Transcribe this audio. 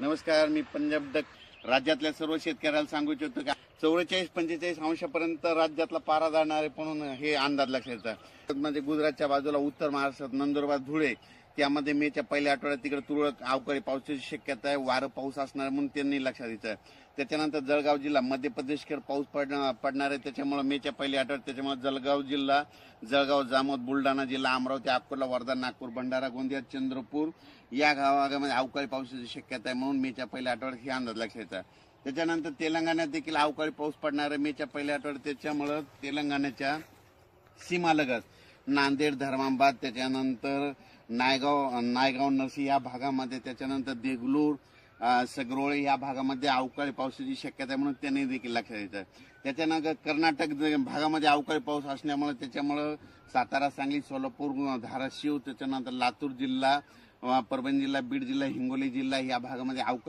नमस्कार, मी पंजाब डक. राज्यातल्या सर्व शेतकऱ्याला सांगू इच्छितो की 44-45 अंशापर्यंत राज्यातला पारा जाणार आहे म्हणून हे अंदाज लक्षात येतात. म्हणजे गुजरातच्या बाजूला उत्तर महाराष्ट्रात नंदुरबार धुळे त्यामध्ये मेच्या पहिल्या आठवड्यात तिकडे तुरळक अवकाळी पावसाची शक्यता आहे. वारं पाऊस असणार म्हणून त्यांनी लक्षात येतं. त्याच्यानंतर जळगाव जिल्हा मध्य प्रदेशकडे पाऊस पडणार आहे. त्याच्यामुळे मेच्या पहिल्या आठवड्यात त्याच्यामुळे जळगाव जिल्हा, जळगाव, जामोद, बुलढाणा जिल्हा, अमरावती, अकोला, वर्धा, नागपूर, भंडारा, गोंदिया, चंद्रपूर या भागामध्ये अवकाळी पावसाची शक्यता आहे म्हणून मेच्या पहिल्या आठवड्यात हे अंदाज लक्षात येतात. त्याच्यानंतर तेलंगणात देखील अवकाळी पाऊस पडणार आहे मेच्या पहिल्या आठवड्यात. त्याच्यामुळे तेलंगणाच्या सीमालगत नांदेड, धर्माबाद, त्याच्यानंतर नायगाव नरसी या भागामध्ये, त्याच्यानंतर देगलूर, सगरोळे या भागामध्ये अवकाळी पावसाची शक्यता आहे म्हणून त्यांनी देखील लक्षात येतं. त्याच्यानंतर कर्नाटक भागामध्ये अवकाळी पाऊस असल्यामुळे त्याच्यामुळे सातारा, सांगली, सोलापूर, धाराशिव, त्याच्यानंतर लातूर जिल्हा, परभणी जिल्हा, बीड जिल्हा, हिंगोली जिल्हा या भागामध्ये अवकाळी